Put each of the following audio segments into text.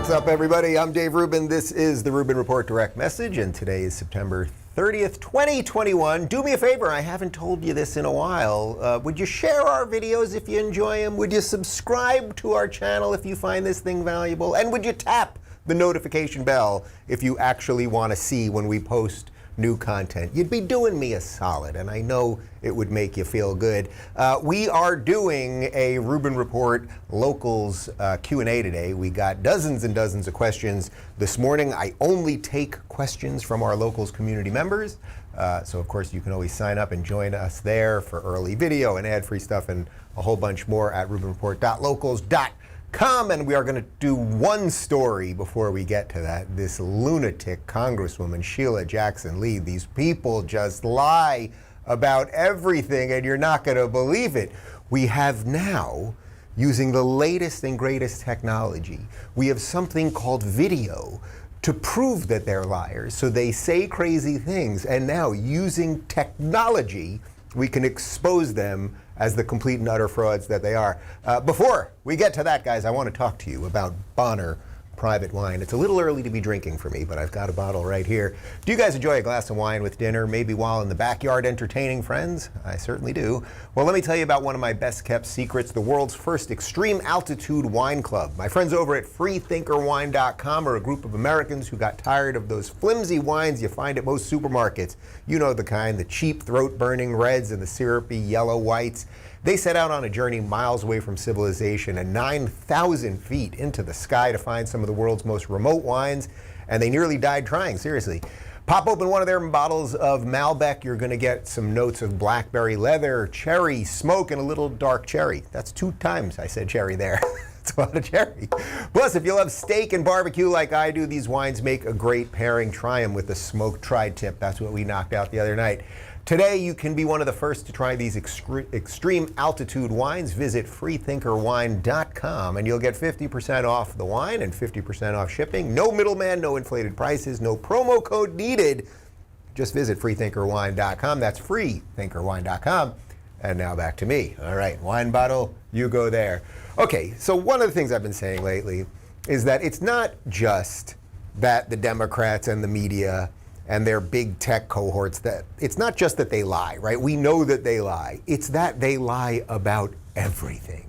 What's up, everybody? I'm Dave Rubin. This is the Rubin Report Direct Message, and today is September 30th, 2021. Do me a favor, I haven't told you this in a while. Would you share our videos if you enjoy them? Would you subscribe to our channel if you find this thing valuable? And would you tap the notification bell if you actually want to see when we post new content? You'd be doing me a solid, and I know it would make you feel good. We are doing a Rubin Report Locals Q&A today. We got dozens and dozens of questions this morning. I only take questions from our Locals community members. So of course you can always sign up and join us there for early video and ad-free stuff and a whole bunch more at rubinreport.locals.com. And we are going to do one story before we get to that. This lunatic Congresswoman, Sheila Jackson Lee. These people just lie about everything, and you're not going to believe it. We have now, using the latest and greatest technology, we have something called video to prove that they're liars. So they say crazy things, and now using technology, we can expose them as the complete and utter frauds that they are. Before we get to that, guys, I want to talk to you about Bonner Private Wine. It's a little early to be drinking for me, but I've got a bottle right here. Do you guys enjoy a glass of wine with dinner, maybe while in the backyard entertaining friends? I certainly do. Well, let me tell you about one of my best kept secrets, the world's first extreme altitude wine club. My friends over at freethinkerwine.com are a group of Americans who got tired of those flimsy wines you find at most supermarkets. You know the kind, the cheap throat-burning reds and the syrupy yellow whites. They set out on a journey miles away from civilization and 9,000 feet into the sky to find some of the world's most remote wines, and they nearly died trying, seriously. Pop open one of their bottles of Malbec, you're going to get some notes of blackberry leather, cherry, smoke, and a little dark cherry. That's 2 times I said cherry there. It's a lot of cherry. Plus, if you love steak and barbecue like I do, these wines make a great pairing. Try them with the smoked tri-tip. That's what we knocked out the other night. Today, you can be one of the first to try these extreme altitude wines. Visit freethinkerwine.com and you'll get 50% off the wine and 50% off shipping. No middleman, no inflated prices, no promo code needed. Just visit freethinkerwine.com. That's freethinkerwine.com. And now back to me. All right, wine bottle, you go there. Okay, so one of the things I've been saying lately is that it's not just that the Democrats and the media and their big tech cohorts, that it's not just that they lie, right? We know that they lie. It's that they lie about everything.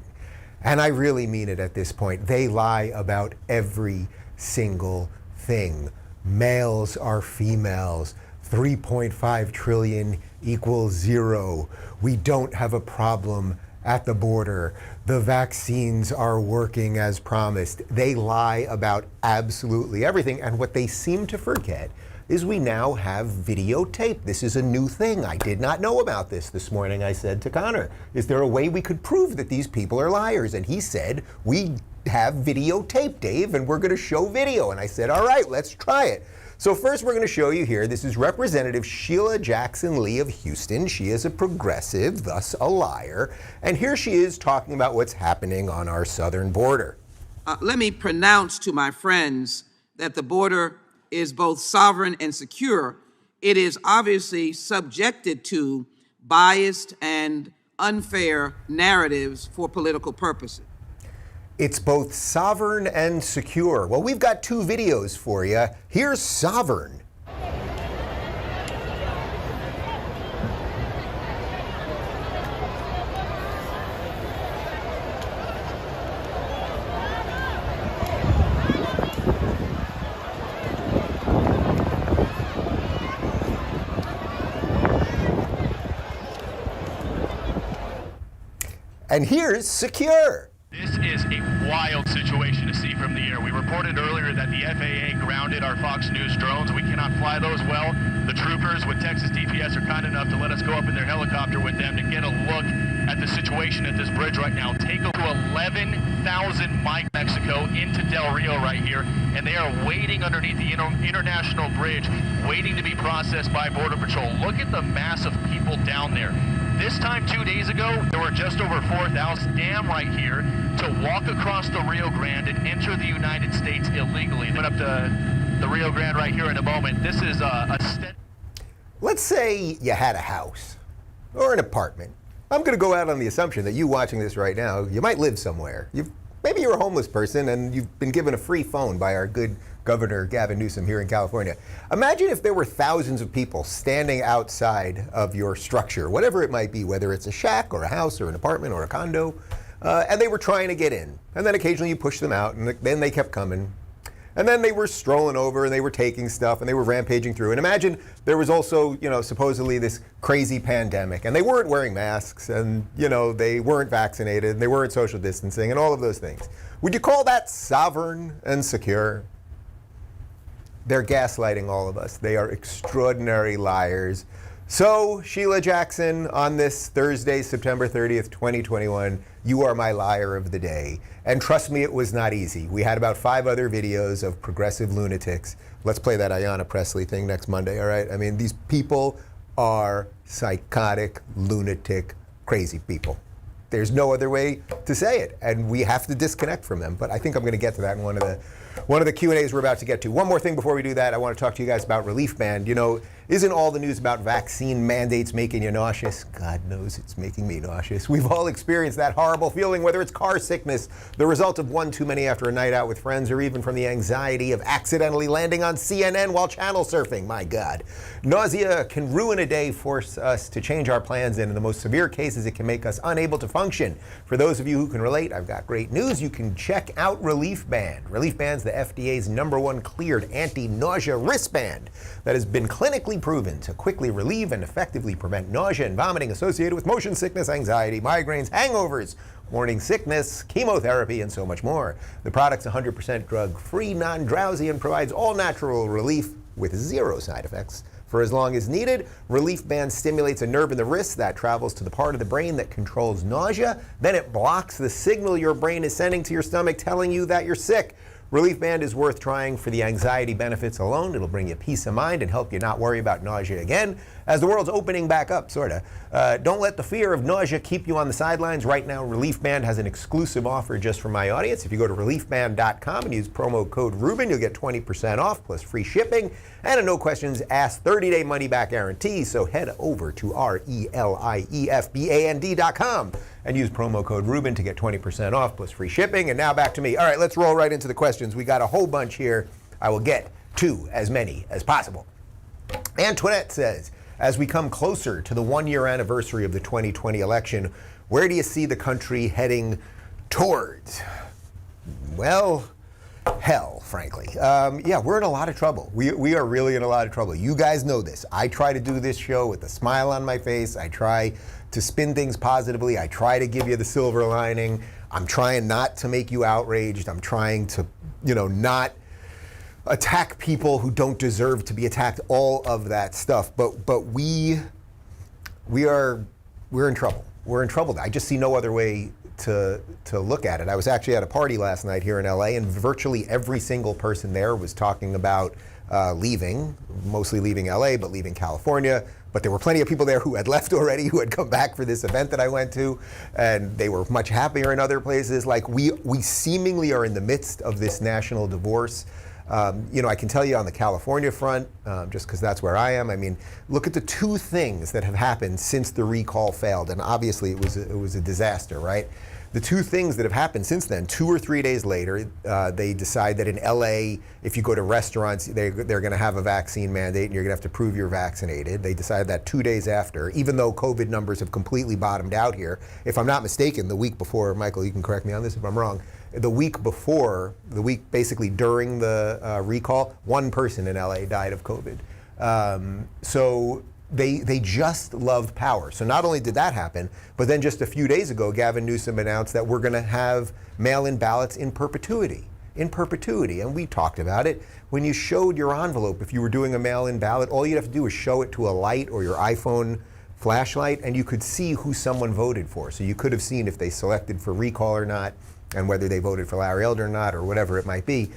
And I really mean it at this point. They lie about every single thing. Males are females. 3.5 trillion equals 0. We don't have a problem at the border. The vaccines are working as promised. They lie about absolutely everything. And what they seem to forget is we now have videotape. This is a new thing. I did not know about this morning. I said to Connor, is there a way we could prove that these people are liars? And he said, we have videotape, Dave, and we're going to show video. And I said, all right, let's try it. So first we're going to show you here, this is Representative Sheila Jackson Lee of Houston. She is a progressive, thus a liar. And here she is talking about what's happening on our southern border. Let me pronounce to my friends that the border is both sovereign and secure. It is obviously subjected to biased and unfair narratives for political purposes. It's both sovereign and secure. Well, we've got 2 videos for you. Here's sovereign. And here's secure. This is a wild situation to see from the air. We reported earlier that the FAA grounded our Fox News drones. We cannot fly those well. The troopers with Texas DPS are kind enough to let us go up in their helicopter with them to get a look at the situation at this bridge right now. Take them to 11,000 miles Mexico into Del Rio right here, and they are waiting underneath the international bridge, waiting to be processed by Border Patrol. Look at the mass of people down there. This time 2 days ago, there were just over 4,000 dam right here to walk across the Rio Grande and enter the United States illegally. Went up to the Rio Grande right here in a moment. This is Let's say you had a house or an apartment. I'm going to go out on the assumption that you watching this right now, you might live somewhere. You've maybe you're a homeless person and you've been given a free phone by our good Governor Gavin Newsom here in California. Imagine if there were thousands of people standing outside of your structure, whatever it might be, whether it's a shack or a house or an apartment or a condo, and they were trying to get in. And then occasionally you push them out, and then they kept coming. And then they were strolling over and they were taking stuff and they were rampaging through. And imagine there was also, supposedly this crazy pandemic, and they weren't wearing masks, and, they weren't vaccinated, and they weren't social distancing, and all of those things. Would you call that sovereign and secure? They're gaslighting all of us. They are extraordinary liars. So, Sheila Jackson, on this Thursday, September 30th, 2021, you are my liar of the day. And trust me, it was not easy. We had about 5 other videos of progressive lunatics. Let's play that Ayanna Pressley thing next Monday, all right? I mean, these people are psychotic, lunatic, crazy people. There's no other way to say it, and we have to disconnect from them. But I think I'm going to get to that in one of the Q&As we're about to get to. One more thing before we do that, I want to talk to you guys about Reliefband. Isn't all the news about vaccine mandates making you nauseous? God knows it's making me nauseous. We've all experienced that horrible feeling, whether it's car sickness, the result of one too many after a night out with friends, or even from the anxiety of accidentally landing on CNN while channel surfing. My God. Nausea can ruin a day, force us to change our plans, and in the most severe cases, it can make us unable to function. For those of you who can relate, I've got great news. You can check out Reliefband. Reliefband's the FDA's #1 cleared anti-nausea wristband that has been clinically proven to quickly relieve and effectively prevent nausea and vomiting associated with motion sickness, anxiety, migraines, hangovers, morning sickness, chemotherapy, and so much more. The product's 100% drug-free, non-drowsy, and provides all-natural relief with 0 side effects. For as long as needed, Reliefband stimulates a nerve in the wrist that travels to the part of the brain that controls nausea. Then it blocks the signal your brain is sending to your stomach telling you that you're sick. Reliefband is worth trying for the anxiety benefits alone. It'll bring you peace of mind and help you not worry about nausea again as the world's opening back up, sort of. Don't let the fear of nausea keep you on the sidelines. Right now, Reliefband has an exclusive offer just for my audience. If you go to reliefband.com and use promo code Rubin, you'll get 20% off plus free shipping and a no questions asked 30-day money-back guarantee. So head over to reliefband.com and use promo code Rubin to get 20% off plus free shipping. And now back to me. All right, let's roll right into the questions. We got a whole bunch here. I will get to as many as possible. Antoinette says, as we come closer to the 1-year anniversary of the 2020 election, where do you see the country heading towards? Well, hell, frankly. Yeah, we're in a lot of trouble. We are really in a lot of trouble. You guys know this. I try to do this show with a smile on my face. I try to spin things positively. I try to give you the silver lining. I'm trying not to make you outraged. I'm trying to, not attack people who don't deserve to be attacked, all of that stuff. But we're in trouble. We're in trouble. I just see no other way to look at it. I was actually at a party last night here in LA, and virtually every single person there was talking about leaving, mostly leaving LA, but leaving California. But there were plenty of people there who had left already, who had come back for this event that I went to, and they were much happier in other places. Like we seemingly are in the midst of this national divorce. I can tell you on the California front, just because that's where I am. I mean, look at the 2 things that have happened since the recall failed, and obviously it was a disaster, right? The 2 things that have happened since then, 2 or 3 days later, they decide that in LA, if you go to restaurants, they're going to have a vaccine mandate and you're going to have to prove you're vaccinated. They decided that 2 days after, even though COVID numbers have completely bottomed out here. If I'm not mistaken, the week before, Michael, you can correct me on this if I'm wrong, the week basically during the recall, 1 person in LA died of COVID. So they just loved power. So not only did that happen, but then just a few days ago, Gavin Newsom announced that we're going to have mail-in ballots in perpetuity. And we talked about it. When you showed your envelope, if you were doing a mail-in ballot, all you'd have to do is show it to a light or your iPhone flashlight, and you could see who someone voted for. So you could have seen if they selected for recall or not, and whether they voted for Larry Elder or not, or whatever it might be.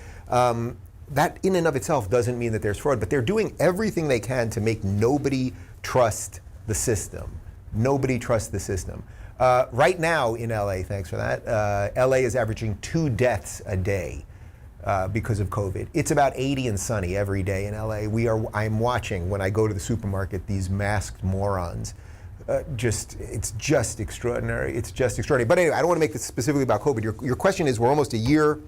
That in and of itself doesn't mean that there's fraud, but they're doing everything they can to make nobody trust the system. Nobody trusts the system. Right now in LA, thanks for that, LA is averaging 2 deaths a day because of COVID. It's about 80 and sunny every day in LA. I'm watching when I go to the supermarket these masked morons It's just extraordinary. It's just extraordinary. But anyway, I don't want to make this specifically about COVID. Your question is, we're almost a year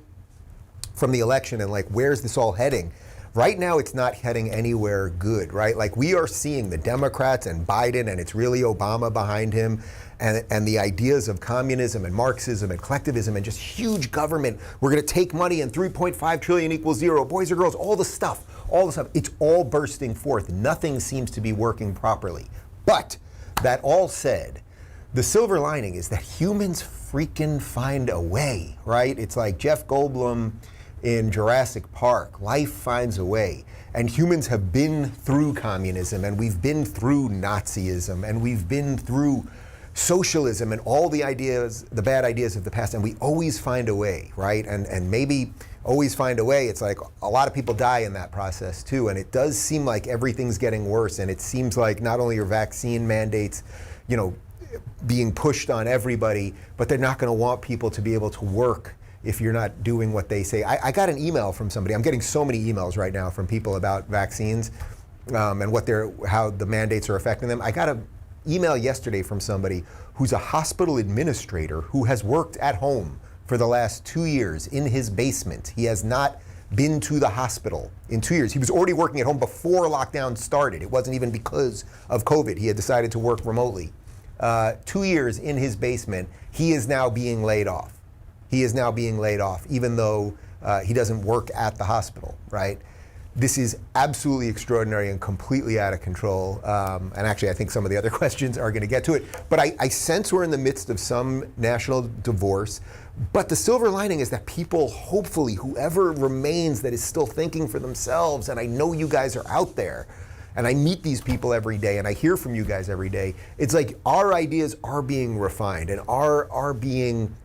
from the election, and like, where's this all heading? Right now, it's not heading anywhere good, right? Like, we are seeing the Democrats and Biden, and it's really Obama behind him, and the ideas of communism and Marxism and collectivism and just huge government. We're going to take money and 3.5 trillion equals zero, boys or girls, all the stuff. It's all bursting forth. Nothing seems to be working properly. But that all said, the silver lining is that humans freaking find a way, right? It's like Jeff Goldblum in Jurassic Park. Life finds a way. And humans have been through communism, and we've been through Nazism, and we've been through socialism and all the ideas, the bad ideas of the past, and we always find a way, right? And maybe always find a way, it's like a lot of people die in that process too, and it does seem like everything's getting worse, and it seems like not only are vaccine mandates, being pushed on everybody, but they're not going to want people to be able to work if you're not doing what they say. I got an email from somebody. I'm getting so many emails right now from people about vaccines and how the mandates are affecting them. I got an email yesterday from somebody who's a hospital administrator who has worked at home for the last 2 years in his basement. He has not been to the hospital in 2 years. He was already working at home before lockdown started. It wasn't even because of COVID. He had decided to work remotely. 2 years in his basement, he is now being laid off. He is now being laid off, even though he doesn't work at the hospital, right? This is absolutely extraordinary and completely out of control. And actually, I think some of the other questions are going to get to it. But I sense we're in the midst of some national divorce. But the silver lining is that people, hopefully, whoever remains that is still thinking for themselves, and I know you guys are out there, and I meet these people every day, and I hear from you guys every day. It's like our ideas are being refined and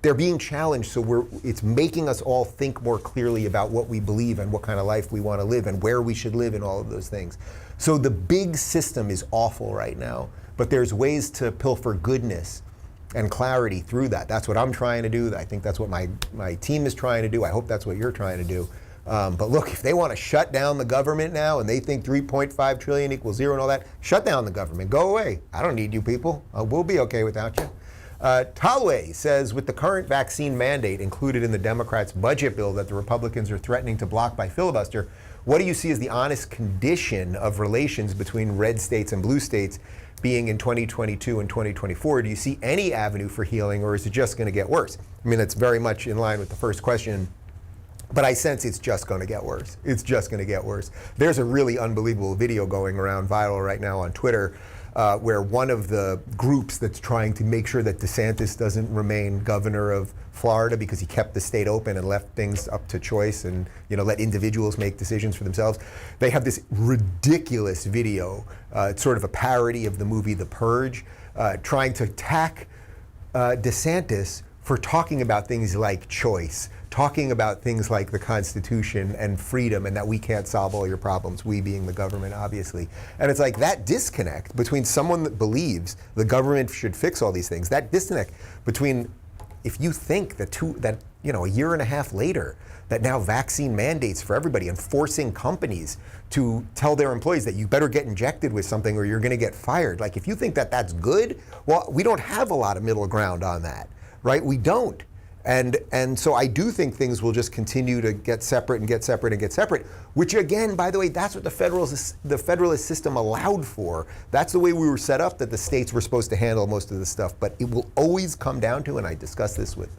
they're being challenged. So it's making us all think more clearly about what we believe and what kind of life we want to live and where we should live and all of those things. So the big system is awful right now, but there's ways to pilfer goodness and clarity through that. That's what I'm trying to do. I think that's what my team is trying to do. I hope that's what you're trying to do. But look, if they want to shut down the government now and they think 3.5 trillion equals zero and all that, shut down the government. Go away. I don't need you people. We'll be okay without you. Talway says, with the current vaccine mandate included in the Democrats' budget bill that the Republicans are threatening to block by filibuster, what do you see as the honest condition of relations between red states and blue states being in 2022 and 2024? Do you see any avenue for healing, or is it just going to get worse? I mean, that's very much in line with the first question. But I sense it's just going to get worse. It's just going to get worse. There's a really unbelievable video going around viral right now on Twitter where one of the groups that's trying to make sure that DeSantis doesn't remain governor of Florida because he kept the state open and left things up to choice and let individuals make decisions for themselves. They have this ridiculous video. It's sort of a parody of the movie The Purge, trying to attack DeSantis for talking about things like choice, talking about things like the Constitution and freedom, and that we can't solve all your problems, we being the government, obviously. And it's like that disconnect between someone that believes the government should fix all these things, that disconnect between, if you think that a year and a half later, that now vaccine mandates for everybody and forcing companies to tell their employees that you better get injected with something or you're going to get fired. Like, if you think that that's good, well, we don't have a lot of middle ground on that, right? We don't. And so I do think things will just continue to get separate and get separate and get separate, which again, by the way, that's what the federalist system allowed for. That's the way we were set up, that the states were supposed to handle most of the stuff. But it will always come down to, and I discussed this with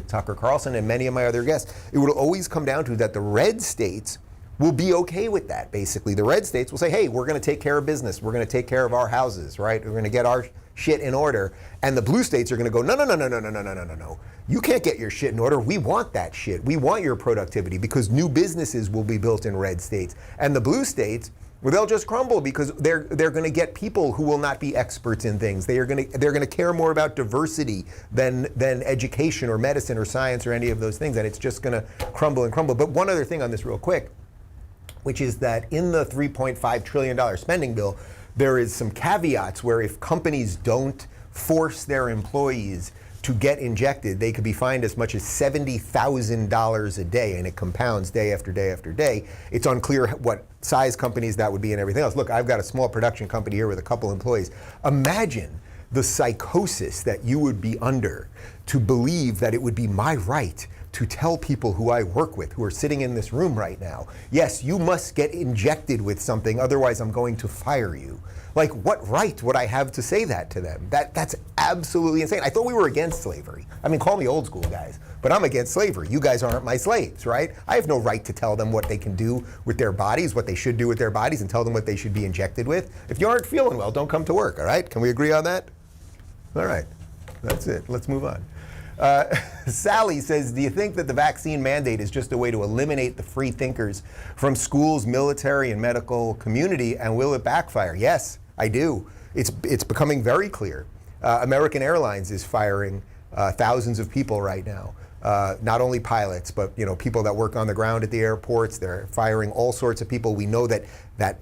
Tucker Carlson and many of my other guests, it will always come down to that the red states will be okay with that, basically. The red states will say, hey, we're going to take care of business. We're going to take care of our houses, right? We're going to get our shit in order. And the blue states are going to go, no. You can't get your shit in order. We want that shit. We want your productivity, because new businesses will be built in red states. And the blue states, well, they'll just crumble because they're going to get people who will not be experts in things. They're going to care more about diversity than education or medicine or science or any of those things. And it's just going to crumble and crumble. But one other thing on this real quick, which is that in the $3.5 trillion spending bill, there is some caveats where if companies don't force their employees to get injected, they could be fined as much as $70,000 a day, and it compounds day after day after day. It's unclear what size companies that would be and everything else. Look, I've got a small production company here with a couple employees. Imagine the psychosis that you would be under to believe that it would be my right to tell people who I work with, who are sitting in this room right now, yes, you must get injected with something, otherwise I'm going to fire you. Like, what right would I have to say that to them? That's absolutely insane. I thought we were against slavery. I mean, call me old school, guys, but I'm against slavery. You guys aren't my slaves, right? I have no right to tell them what they can do with their bodies, what they should do with their bodies, and tell them what they should be injected with. If you aren't feeling well, don't come to work, all right? Can we agree on that? All right, that's it. Let's move on. Sally says, do you think that the vaccine mandate is just a way to eliminate the free thinkers from schools, military, and medical community, and will it backfire? Yes, I do. It's becoming very clear. American Airlines is firing thousands of people right now. Not only pilots, but people that work on the ground at the airports. They're firing all sorts of people. We know that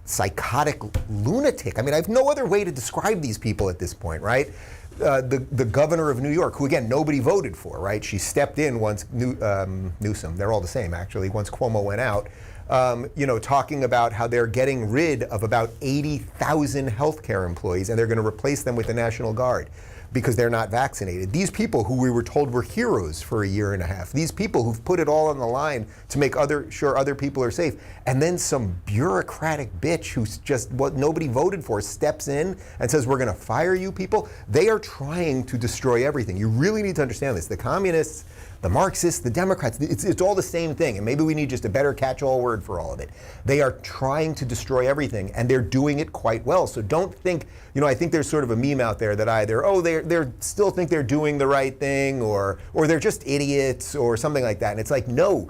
psychotic lunatic. I mean, I have no other way to describe these people at this point, right? The governor of New York, who again nobody voted for, right? She stepped in once Newsom. They're all the same actually. Once Cuomo went out, talking about how they're getting rid of about 80,000 healthcare employees, and they're going to replace them with the National Guard because they're not vaccinated. These people who we were told were heroes for a year and a half, these people who've put it all on the line to make sure other people are safe, and then some bureaucratic bitch who's just what nobody voted for steps in and says, we're gonna fire you people. They are trying to destroy everything. You really need to understand this. The communists, the Marxists, the Democrats, it's all the same thing, and maybe we need just a better catch-all word for all of it. They are trying to destroy everything, and they're doing it quite well. So don't think, I think there's sort of a meme out there that either, they're still think they're doing the right thing, or they're just idiots, or something like that. And it's like, no,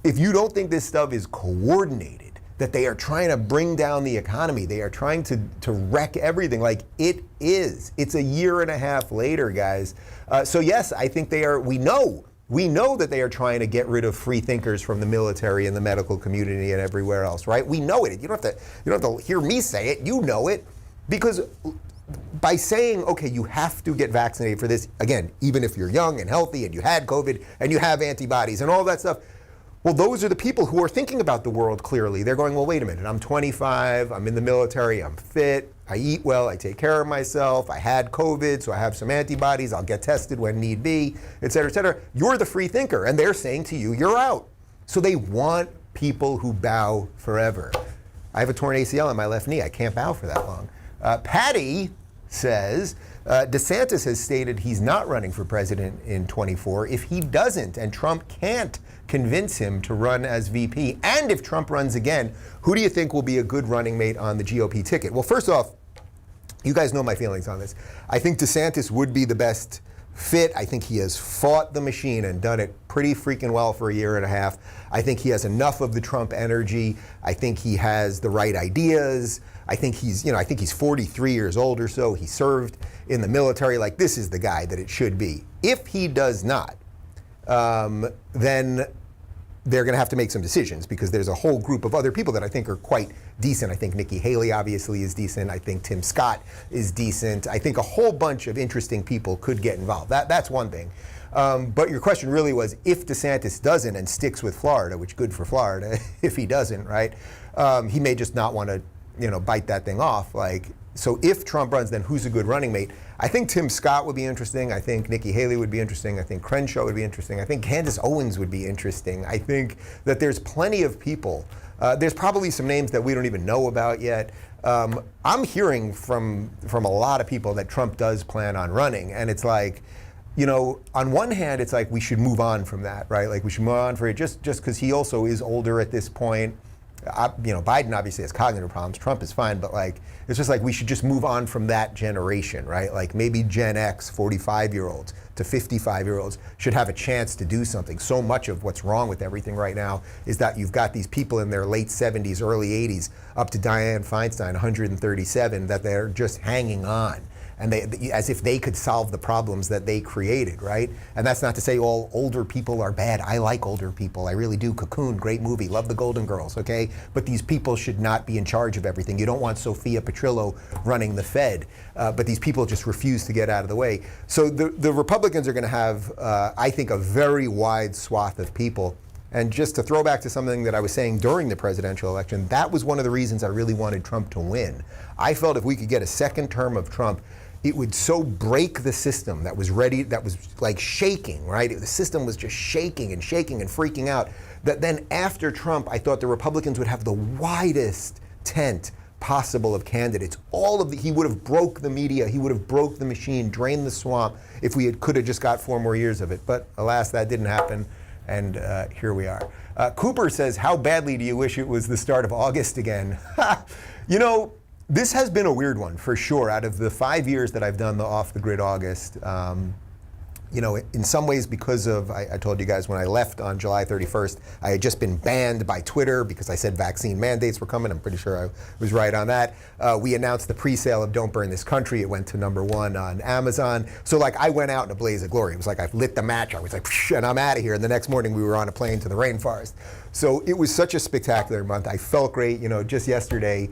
if you don't think this stuff is coordinated, that they are trying to bring down the economy, they are trying to wreck everything, like it is. It's a year and a half later, guys. So yes, I think they are, we know that they are trying to get rid of free thinkers from the military and the medical community and everywhere else, right? We know it. You don't have to hear me say it. You know it. Because by saying, okay, you have to get vaccinated for this, again, even if you're young and healthy and you had COVID and you have antibodies and all that stuff, well, those are the people who are thinking about the world clearly. They're going, well, wait a minute, I'm 25, I'm in the military, I'm fit, I eat well, I take care of myself, I had COVID, so I have some antibodies, I'll get tested when need be, et cetera, et cetera. You're the free thinker, and they're saying to you, you're out. So they want people who bow forever. I have a torn ACL in my left knee, I can't bow for that long. Patty says, DeSantis has stated he's not running for president in 24 if he doesn't, and Trump can't convince him to run as VP. And if Trump runs again, who do you think will be a good running mate on the GOP ticket? Well, first off, you guys know my feelings on this. I think DeSantis would be the best fit. I think he has fought the machine and done it pretty freaking well for a year and a half. I think he has enough of the Trump energy. I think he has the right ideas. I think he's 43 years old or so. He served in the military. Like, this is the guy that it should be. If he does not, then they're going to have to make some decisions, because there's a whole group of other people that I think are quite decent. I think Nikki Haley obviously is decent. I think Tim Scott is decent. I think a whole bunch of interesting people could get involved. That's one thing. But your question really was, if DeSantis doesn't and sticks with Florida, which good for Florida, if he doesn't, right? He may just not want to, bite that thing off. So if Trump runs, then who's a good running mate? I think Tim Scott would be interesting. I think Nikki Haley would be interesting. I think Crenshaw would be interesting. I think Candace Owens would be interesting. I think that there's plenty of people. There's probably some names that we don't even know about yet. I'm hearing from a lot of people that Trump does plan on running, and it's like, on one hand, it's like we should move on from that, right? Like, we should move on for it just because he also is older at this point. Biden obviously has cognitive problems. Trump is fine, but it's just like we should just move on from that generation, right? Like, maybe Gen X, 45-year-olds to 55-year-olds should have a chance to do something. So much of what's wrong with everything right now is that you've got these people in their late 70s, early 80s, up to Dianne Feinstein, 137, that they're just hanging on. And as if they could solve the problems that they created, right? And that's not to say all older people are bad. I like older people, I really do. Cocoon, great movie, love the Golden Girls, okay? But these people should not be in charge of everything. You don't want Sophia Petrillo running the Fed, but these people just refuse to get out of the way. So the Republicans are gonna have, I think, a very wide swath of people. And just to throw back to something that I was saying during the presidential election, that was one of the reasons I really wanted Trump to win. I felt if we could get a second term of Trump, it would so break the system that was ready, that was like shaking, right? The system was just shaking and shaking and freaking out, that then after Trump, I thought the Republicans would have the widest tent possible of candidates. He would have broke the media, he would have broke the machine, drained the swamp if we could have just got 4 more years of it. But alas, that didn't happen, and here we are. Cooper says, how badly do you wish it was the start of August again? You know, this has been a weird one, for sure. Out of the 5 years that I've done the Off the Grid August, you know, in some ways because of, I told you guys when I left on July 31st, I had just been banned by Twitter because I said vaccine mandates were coming. I'm pretty sure I was right on that. We announced the pre-sale of Don't Burn This Country. It went to #1 on Amazon. So like I went out in a blaze of glory. It was like I lit the match. I was like, and I'm out of here. And the next morning we were on a plane to the rainforest. So it was such a spectacular month. I felt great. You know, just yesterday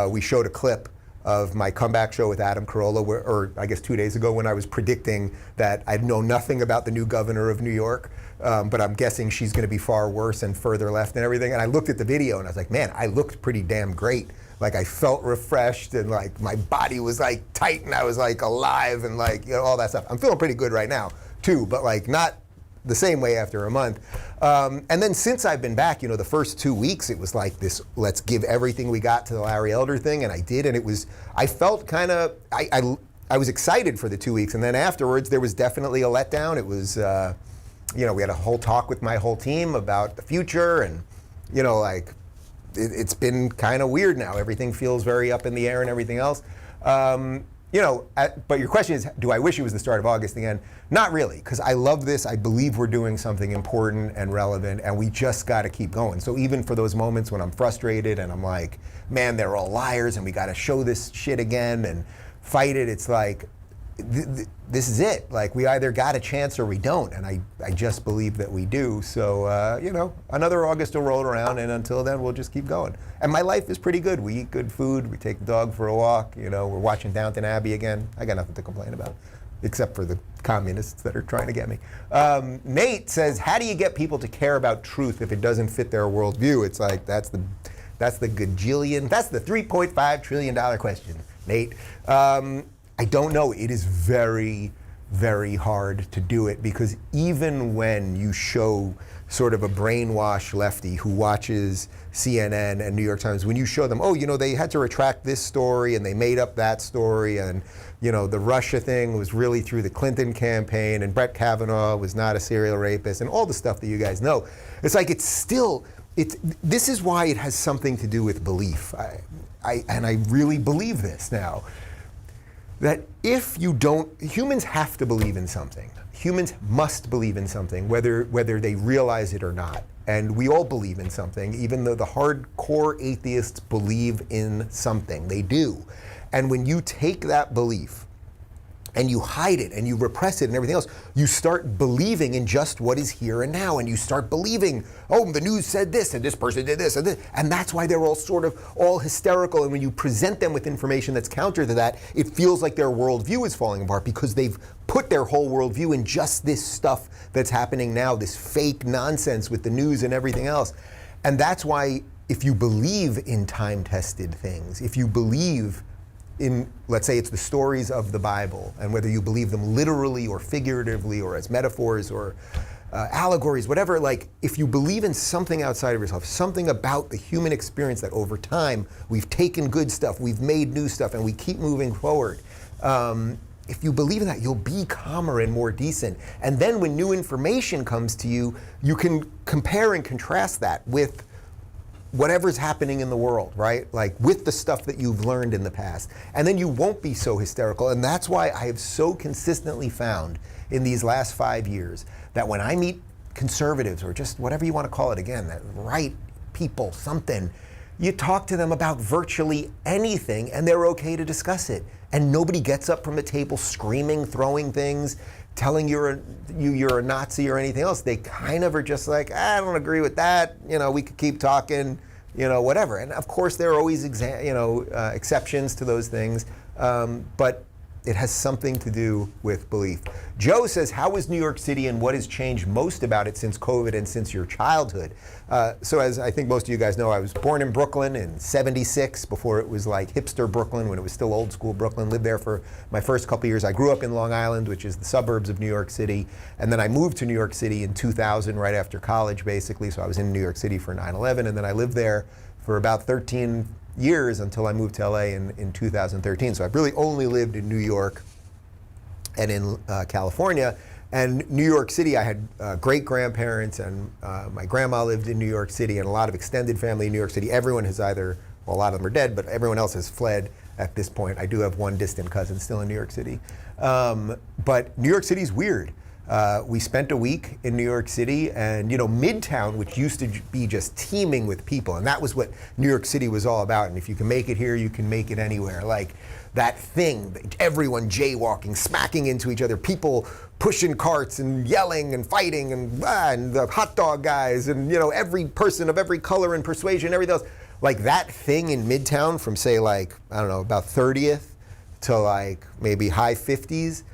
we showed a clip of my comeback show with Adam Carolla, or I guess 2 days ago, when I was predicting that I'd know nothing about the new governor of New York, but I'm guessing she's going to be far worse and further left and everything. And I looked at the video and I was like, man, I looked pretty damn great. Like I felt refreshed and like my body was like tight and I was like alive and like, you know, all that stuff. I'm feeling pretty good right now too, but like not the same way after a month. And then since I've been back, you know, the first 2 weeks, it was like this, let's give everything we got to the Larry Elder thing, and I did, and it was, I felt kind of, I was excited for the 2 weeks, and then afterwards, there was definitely a letdown. It was, you know, we had a whole talk with my whole team about the future, and, you know, like, it's been kind of weird now. Everything feels very up in the air and everything else. You know, but your question is, do I wish it was the start of August again? Not really, because I love this. I believe we're doing something important and relevant, and we just got to keep going. So even for those moments when I'm frustrated and I'm like, man, they're all liars and we got to show this shit again and fight it, it's like, this is it. Like, we either got a chance or we don't, and I just believe that we do. So, you know, another August will roll around, and until then, we'll just keep going. And my life is pretty good. We eat good food. We take the dog for a walk. You know, we're watching Downton Abbey again. I got nothing to complain about, except for the communists that are trying to get me. Nate says, how do you get people to care about truth if it doesn't fit their worldview? It's like, that's the gajillion, that's the $3.5 trillion question, Nate. I don't know. It is very, very hard to do it, because even when you show sort of a brainwashed lefty who watches CNN and New York Times, when you show them, oh, you know, they had to retract this story and they made up that story, and, you know, the Russia thing was really through the Clinton campaign, and Brett Kavanaugh was not a serial rapist, and all the stuff that you guys know, it's like this is why it has something to do with belief. And I really believe this now. That if you don't, humans have to believe in something. Humans must believe in something, whether they realize it or not. And we all believe in something, even though the hardcore atheists believe in something. They do. And when you take that belief and you hide it and you repress it and everything else, you start believing in just what is here and now. And you start believing, oh, the news said this and this person did this and this. And that's why they're all sort of all hysterical. And when you present them with information that's counter to that, it feels like their worldview is falling apart, because they've put their whole worldview in just this stuff that's happening now, this fake nonsense with the news and everything else. And that's why if you believe in time-tested things, if you believe in, let's say it's the stories of the Bible, and whether you believe them literally or figuratively or as metaphors or allegories, whatever, like if you believe in something outside of yourself, something about the human experience that over time we've taken good stuff, we've made new stuff, and we keep moving forward. If you believe in that, you'll be calmer and more decent. And then when new information comes to you, you can compare and contrast that with whatever's happening in the world, right? Like with the stuff that you've learned in the past. And then you won't be so hysterical. And that's why I have so consistently found in these last 5 years that when I meet conservatives, or just whatever you want to call it again, that right people, something, you talk to them about virtually anything and they're okay to discuss it. And nobody gets up from the table screaming, throwing things, telling you're a Nazi or anything else. They kind of are just like, I don't agree with that. You know, we could keep talking, you know, whatever. And of course, there are always exceptions to those things. But it has something to do with belief. Joe says, how is New York City and what has changed most about it since COVID and since your childhood? So as I think most of you guys know, I was born in Brooklyn in '76, before it was like hipster Brooklyn, when it was still old school Brooklyn. Lived there for my first couple years. I grew up in Long Island, which is the suburbs of New York City. And then I moved to New York City in 2000, right after college, basically. So I was in New York City for 9/11, and then I lived there for about 13 years until I moved to LA in 2013. So I've really only lived in New York and in California. And New York City, I had great grandparents, and my grandma lived in New York City, and a lot of extended family in New York City. Everyone has either, well, a lot of them are dead, but everyone else has fled at this point. I do have one distant cousin still in New York City. But New York City's weird. We spent a week in New York City, and Midtown, which used to be just teeming with people, and that was what New York City was all about. And if you can make it here, you can make it anywhere. Like that thing, everyone jaywalking, smacking into each other, people pushing carts and yelling and fighting, and the hot dog guys, and every person of every color and persuasion, everything else. Like that thing in Midtown from, say, like, I don't know, about 30th to like maybe high 50s.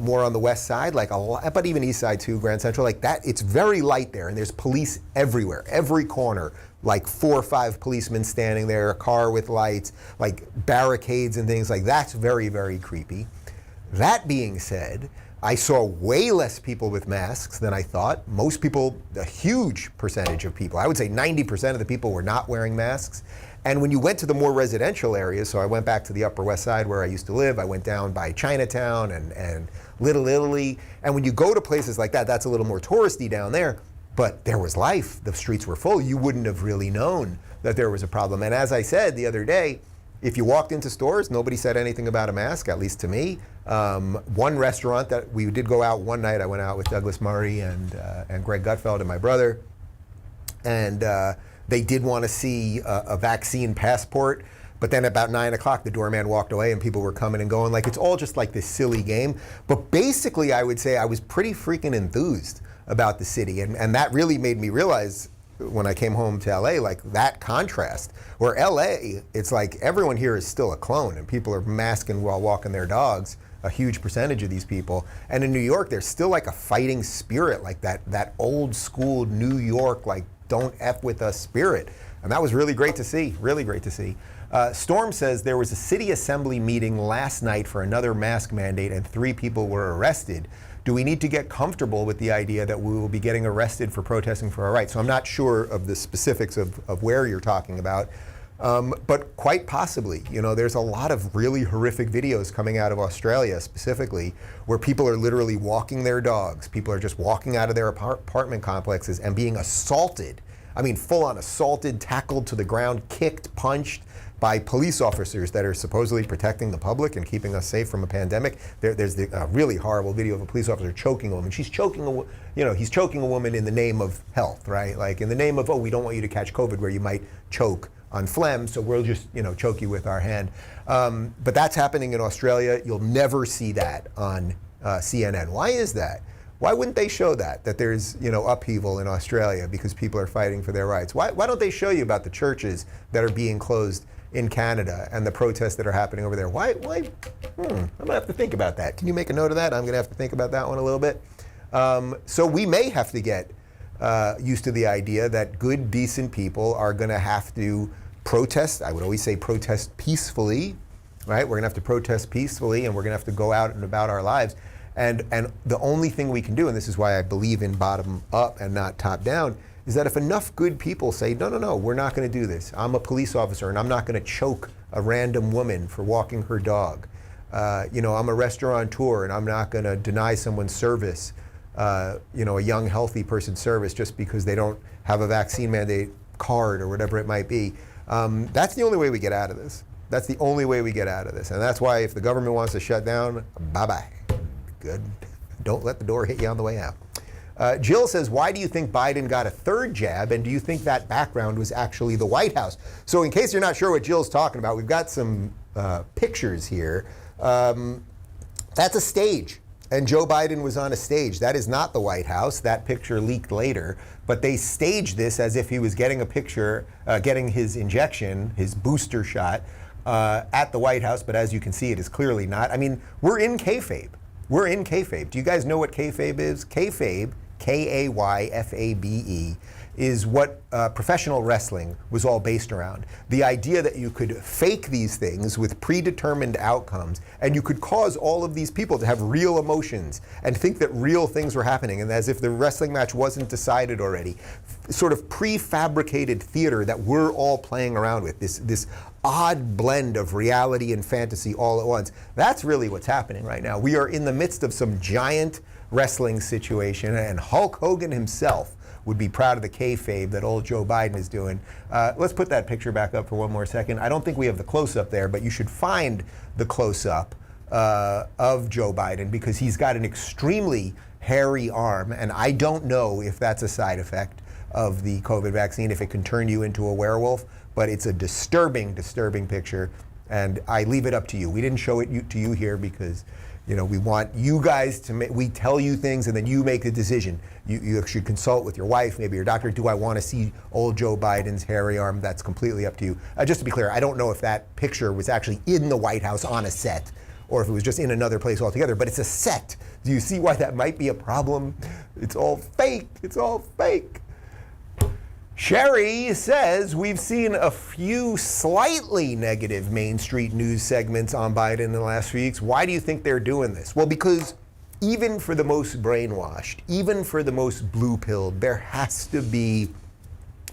More on the west side, like a lot, but even east side too, Grand Central, like that, it's very light there, and there's police everywhere, every corner, like 4 or 5 policemen standing there, a car with lights, like barricades and things like that's very, very creepy. That being said, I saw way less people with masks than I thought. Most people, a huge percentage of people, I would say 90% of the people were not wearing masks. And when you went to the more residential areas, so I went back to the Upper West Side where I used to live, I went down by Chinatown and Little Italy, and when you go to places like that, that's a little more touristy down there, but there was life. The streets were full. You wouldn't have really known that there was a problem. And as I said the other day, if you walked into stores, nobody said anything about a mask, at least to me. One restaurant that we did go out one night, I went out with Douglas Murray and Greg Gutfeld and my brother, and they did want to see a vaccine passport, but then about 9 o'clock, the doorman walked away and people were coming and going. Like, it's all just like this silly game. But basically, I would say I was pretty freaking enthused about the city. And that really made me realize when I came home to LA, like that contrast. Where LA, it's like everyone here is still a clone, and people are masking while walking their dogs, a huge percentage of these people. And in New York, there's still like a fighting spirit, like that old school New York, like, don't F with us spirit. And that was really great to see, really great to see. Storm says there was a city assembly meeting last night for another mask mandate and 3 people were arrested. Do we need to get comfortable with the idea that we will be getting arrested for protesting for our rights? So I'm not sure of the specifics of where you're talking about, but quite possibly. There's a lot of really horrific videos coming out of Australia specifically, where people are literally walking their dogs. People are just walking out of their apartment complexes and being assaulted. I mean, full on assaulted, tackled to the ground, kicked, punched by police officers that are supposedly protecting the public and keeping us safe from a pandemic. There's the really horrible video of a police officer choking a woman. He's choking a woman in the name of health, right? Like in the name of, oh, we don't want you to catch COVID where you might choke on phlegm, so we'll just choke you with our hand. But that's happening in Australia. You'll never see that on CNN. Why is that? Why wouldn't they show that there's upheaval in Australia because people are fighting for their rights? Why don't they show you about the churches that are being closed in Canada and the protests that are happening over there? Why? I'm gonna have to think about that. Can you make a note of that? I'm gonna have to think about that one a little bit. So we may have to get used to the idea that good, decent people are gonna have to protest. I would always say protest peacefully, right? We're gonna have to protest peacefully, and we're gonna have to go out and about our lives. And the only thing we can do, and this is why I believe in bottom up and not top down, is that if enough good people say, no, we're not going to do this. I'm a police officer and I'm not going to choke a random woman for walking her dog. I'm a restaurateur and I'm not going to deny someone's service, a young, healthy person's service just because they don't have a vaccine mandate card or whatever it might be. That's the only way we get out of this. That's the only way we get out of this. And that's why if the government wants to shut down, bye-bye. Good. Don't let the door hit you on the way out. Jill says, why do you think Biden got a 3rd jab, and do you think that background was actually the White House? So in case you're not sure what Jill's talking about, we've got some pictures here. That's a stage, and Joe Biden was on a stage. That is not the White House. That picture leaked later, but they staged this as if he was getting a picture, getting his injection, his booster shot, at the White House, but as you can see, it is clearly not. I mean, we're in kayfabe. We're in kayfabe. Do you guys know what kayfabe is? Kayfabe, Kayfabe, is what professional wrestling was all based around. The idea that you could fake these things with predetermined outcomes, and you could cause all of these people to have real emotions and think that real things were happening, and as if the wrestling match wasn't decided already. Sort of prefabricated theater that we're all playing around with, this odd blend of reality and fantasy all at once. That's really what's happening right now. We are in the midst of some giant wrestling situation, and Hulk Hogan himself would be proud of the kayfabe that old Joe Biden is doing. Let's put that picture back up for one more second. I don't think we have the close-up there, but you should find the close-up of Joe Biden, because he's got an extremely hairy arm, and I don't know if that's a side effect of the COVID vaccine, if it can turn you into a werewolf, but it's a disturbing, disturbing picture, and I leave it up to you. We didn't show it to you here because we want you guys to we tell you things and then you make the decision. You should consult with your wife, maybe your doctor. Do I want to see old Joe Biden's hairy arm? That's completely up to you. Just to be clear, I don't know if that picture was actually in the White House on a set or if it was just in another place altogether, but it's a set. Do you see why that might be a problem? It's all fake. It's all fake. Sherry says, we've seen a few slightly negative Main Street news segments on Biden in the last few weeks. Why do you think they're doing this? Well, because even for the most brainwashed, even for the most blue-pilled, there has to be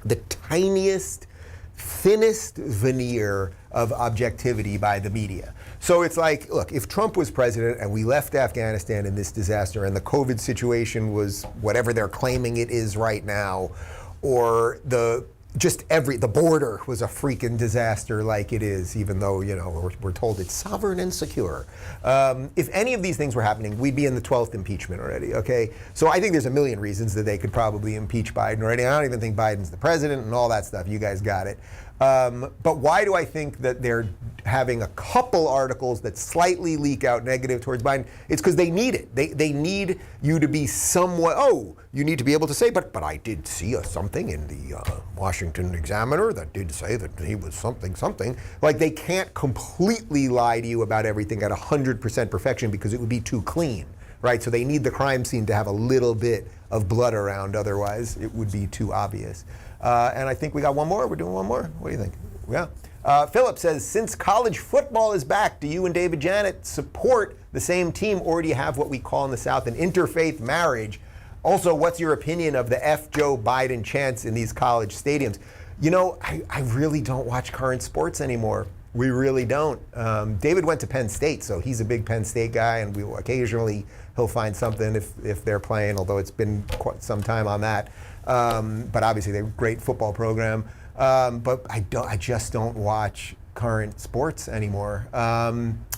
the tiniest, thinnest veneer of objectivity by the media. So it's like, look, if Trump was president and we left Afghanistan in this disaster and the COVID situation was whatever they're claiming it is right now, or the border was a freaking disaster like it is, even though, we're told it's sovereign and secure. If any of these things were happening, we'd be in the 12th impeachment already, okay? So I think there's a million reasons that they could probably impeach Biden already. I don't even think Biden's the president and all that stuff. You guys got it. But why do I think that they're having a couple articles that slightly leak out negative towards Biden? It's because they need it. They need you to be somewhat, you need to be able to say, but I did see something in the Washington Examiner that did say that he was something. Like, they can't completely lie to you about everything at 100% perfection because it would be too clean, right? So they need the crime scene to have a little bit of blood around, otherwise it would be too obvious. And I think we got one more. We're doing one more. What do you think? Yeah. Philip says, since college football is back, do you and David Janet support the same team, or do you have what we call in the South an interfaith marriage? Also, what's your opinion of the F Joe Biden chants in these college stadiums? I really don't watch current sports anymore. We really don't. David went to Penn State, so he's a big Penn State guy, and occasionally he'll find something if they're playing, although it's been quite some time on that. But obviously they're a great football program. But I just don't watch current sports anymore.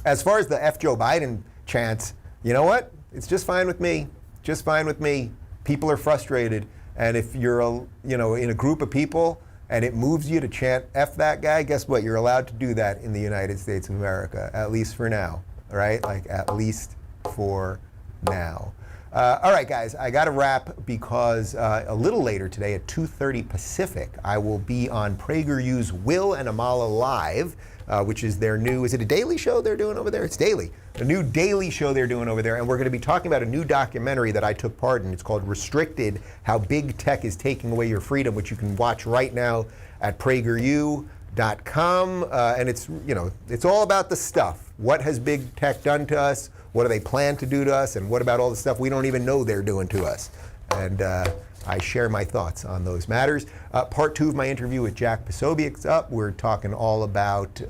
As far as the F Joe Biden chants, you know what? It's just fine with me. Just fine with me. People are frustrated, and if you're in a group of people and it moves you to chant F that guy, guess what? You're allowed to do that in the United States of America, at least for now, right? Like, at least for now. All right, guys, I got to wrap because a little later today at 2:30 Pacific, I will be on PragerU's Will and Amala Live, which is their new, is it a daily show they're doing over there? It's daily. A new daily show they're doing over there, and we're going to be talking about a new documentary that I took part in. It's called Restricted, How Big Tech is Taking Away Your Freedom, which you can watch right now at PragerU.com. And it's all about the stuff. What has big tech done to us? What do they plan to do to us? And what about all the stuff we don't even know they're doing to us? And I share my thoughts on those matters. Part 2 of my interview with Jack Posobiec's up. We're talking all about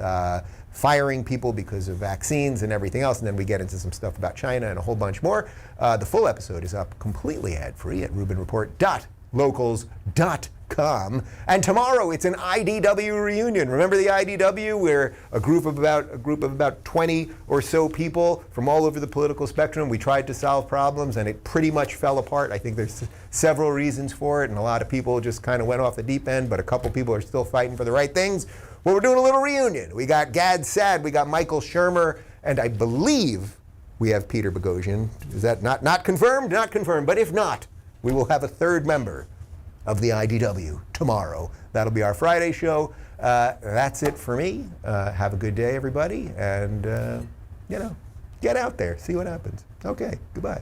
firing people because of vaccines and everything else. And then we get into some stuff about China and a whole bunch more. The full episode is up completely ad-free at rubinreport.locals.com. And tomorrow it's an IDW reunion. Remember the IDW, where a group of about 20 or so people from all over the political spectrum, we tried to solve problems and it pretty much fell apart. I think there's several reasons for it, and a lot of people just kind of went off the deep end, but a couple people are still fighting for the right things. Well, we're doing a little reunion. We got Gad Saad, we got Michael Shermer, and I believe we have Peter Boghossian. Is that not confirmed? Not confirmed, but if not, we will have a third member of the IDW tomorrow. That'll be our Friday show. That's it for me. Have a good day, everybody, and get out there, see what happens. Okay, goodbye.